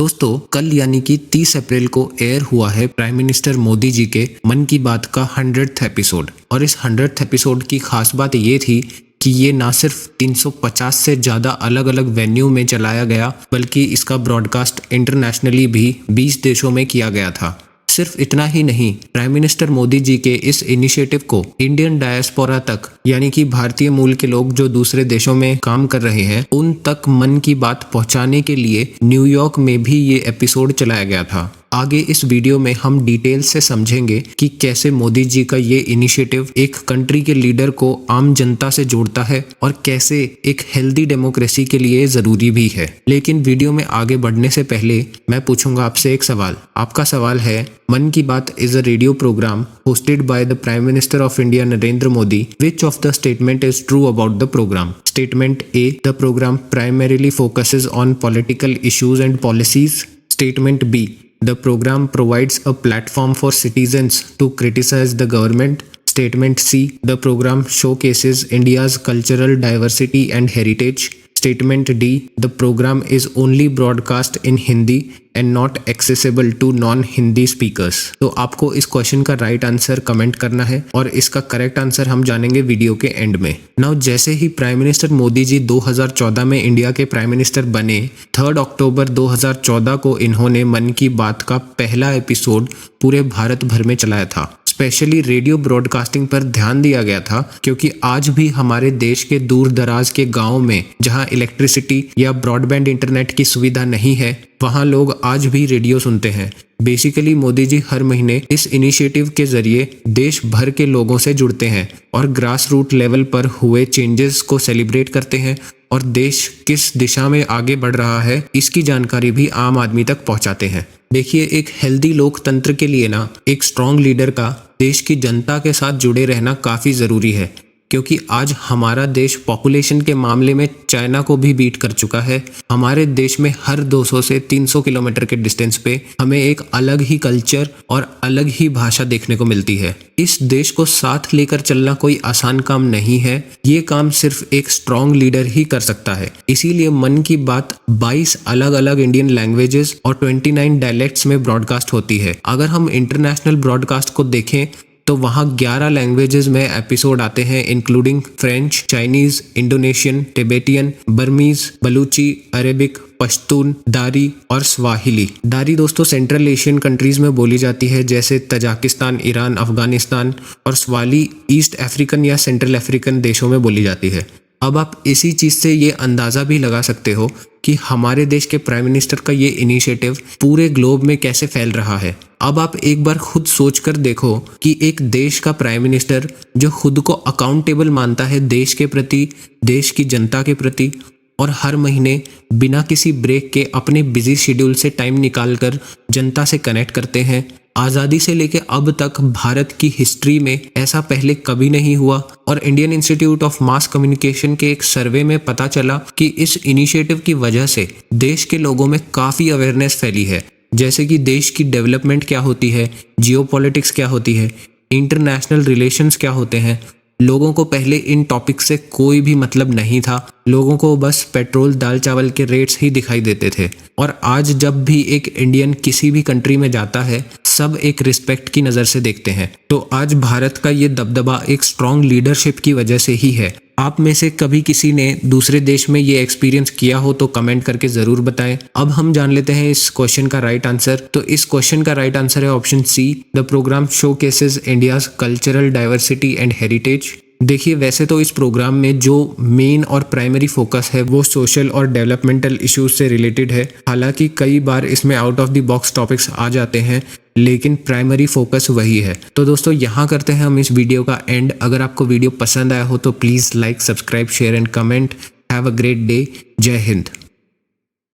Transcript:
दोस्तों कल यानी कि 30 अप्रैल को एयर हुआ है प्राइम मिनिस्टर मोदी जी के मन की बात का 100th एपिसोड। और इस 100th एपिसोड की खास बात ये थी कि ये ना सिर्फ 350 से ज़्यादा अलग अलग वेन्यू में चलाया गया बल्कि इसका ब्रॉडकास्ट इंटरनेशनली भी 20 देशों में किया गया था। सिर्फ इतना ही नहीं, प्राइम मिनिस्टर मोदी जी के इस इनिशिएटिव को इंडियन डायस्पोरा तक यानी कि भारतीय मूल के लोग जो दूसरे देशों में काम कर रहे हैं उन तक मन की बात पहुंचाने के लिए न्यूयॉर्क में भी ये एपिसोड चलाया गया था। आगे इस वीडियो में हम डिटेल से समझेंगे कि कैसे मोदी जी का ये इनिशिएटिव एक कंट्री के लीडर को आम जनता से जोड़ता है और कैसे एक हेल्दी डेमोक्रेसी के लिए जरूरी भी है। लेकिन वीडियो में आगे बढ़ने से पहले मैं पूछूंगा आपसे एक सवाल। आपका सवाल है, Mann Ki Baat is a radio program hosted by the Prime Minister of India Narendra Modi. Which of the statement is true about the program? Statement A, the program primarily focuses on political issues and policies. Statement B, the program provides a platform for citizens to criticize the government. Statement C, the program showcases India's cultural diversity and heritage. Statement D, the program is only broadcast in Hindi and not accessible to non-Hindi speakers. तो आपको इस question का right answer comment करना है और इसका correct answer हम जानेंगे वीडियो के एंड में। नाउ जैसे ही प्राइम मिनिस्टर मोदी जी 2014 में इंडिया के प्राइम मिनिस्टर बने, 3 अक्टूबर 2014 को इन्होंने मन की बात का पहला एपिसोड पूरे भारत भर में चलाया था। स्पेशली रेडियो ब्रॉडकास्टिंग पर ध्यान दिया गया था क्योंकि आज भी हमारे देश के दूर दराज के गाँव में जहाँ इलेक्ट्रिसिटी या ब्रॉडबैंड इंटरनेट की सुविधा नहीं है वहाँ लोग आज भी रेडियो सुनते हैं। बेसिकली मोदी जी हर महीने इस इनिशिएटिव के जरिए देश भर के लोगों से जुड़ते हैं और ग्रास रूट लेवल पर हुए चेंजेस को सेलिब्रेट करते हैं और देश किस दिशा में आगे बढ़ रहा है इसकी जानकारी भी आम आदमी तक पहुंचाते हैं। देखिए, एक हेल्दी लोकतंत्र के लिए ना एक स्ट्रॉन्ग लीडर का देश की जनता के साथ जुड़े रहना काफ़ी ज़रूरी है क्योंकि आज हमारा देश पॉपुलेशन के मामले में चाइना को भी बीट कर चुका है। हमारे देश में हर 200 से 300 किलोमीटर के डिस्टेंस पे हमें एक अलग ही कल्चर और अलग ही भाषा देखने को मिलती है। इस देश को साथ लेकर चलना कोई आसान काम नहीं है, ये काम सिर्फ एक स्ट्रॉन्ग लीडर ही कर सकता है। इसीलिए मन की बात 22 अलग अलग इंडियन लैंग्वेजेस और 29 डायलेक्ट्स में ब्रॉडकास्ट होती है। अगर हम इंटरनेशनल ब्रॉडकास्ट को देखें तो वहाँ 11 लैंग्वेजेस में एपिसोड आते हैं including French, Chinese, Indonesian, Tibetan, Burmese, Balochi, Arabic, Pashtun, Dari और स्वाहिली। दारी दोस्तों सेंट्रल एशियन कंट्रीज में बोली जाती है जैसे तजाकिस्तान, ईरान, अफगानिस्तान, और स्वाली ईस्ट अफ्रीकन या सेंट्रल अफ्रीकन देशों में बोली जाती है। अब आप इसी चीज़ से ये अंदाज़ा भी लगा सकते हो कि हमारे देश के प्राइम मिनिस्टर का ये इनिशिएटिव पूरे ग्लोब में कैसे फैल रहा है। अब आप एक बार खुद सोच कर देखो कि एक देश का प्राइम मिनिस्टर जो खुद को अकाउंटेबल मानता है देश के प्रति, देश की जनता के प्रति, और हर महीने बिना किसी ब्रेक के अपने बिजी शेड्यूल से टाइम निकालकर जनता से कनेक्ट करते हैं। आज़ादी से लेके अब तक भारत की हिस्ट्री में ऐसा पहले कभी नहीं हुआ और Indian institute of mass communication के एक सर्वे में पता चला कि इस इनिशिएटिव की वजह से देश के लोगों में काफ़ी अवेयरनेस फैली है, जैसे कि देश की डेवलपमेंट क्या होती है, जियोपॉलिटिक्स क्या होती है, इंटरनेशनल रिलेशंस क्या होते हैं। लोगों को पहले इन टॉपिक से कोई भी मतलब नहीं था, लोगों को बस पेट्रोल दाल चावल के रेट्स ही दिखाई देते थे। और आज जब भी एक इंडियन किसी भी कंट्री में जाता है सब एक रिस्पेक्ट की नज़र से देखते हैं। तो आज भारत का ये दबदबा एक स्ट्रॉन्ग लीडरशिप की वजह से ही है। आप में से कभी किसी ने दूसरे देश में ये एक्सपीरियंस किया हो तो कमेंट करके ज़रूर बताएं। अब हम जान लेते हैं इस क्वेश्चन का राइट आंसर। तो इस क्वेश्चन का राइट आंसर है option C, the program showcases India's cultural diversity and heritage. देखिए, वैसे तो इस प्रोग्राम में जो मेन और प्राइमरी फोकस है वो सोशल और डेवलपमेंटल इश्यूज से रिलेटेड है। हालांकि कई बार इसमें out of the box topics आ जाते हैं लेकिन प्राइमरी फोकस वही है। तो दोस्तों यहाँ करते हैं हम इस वीडियो का एंड। अगर आपको वीडियो पसंद आया हो तो please like, subscribe, share and comment. Have a great day. जय हिंद।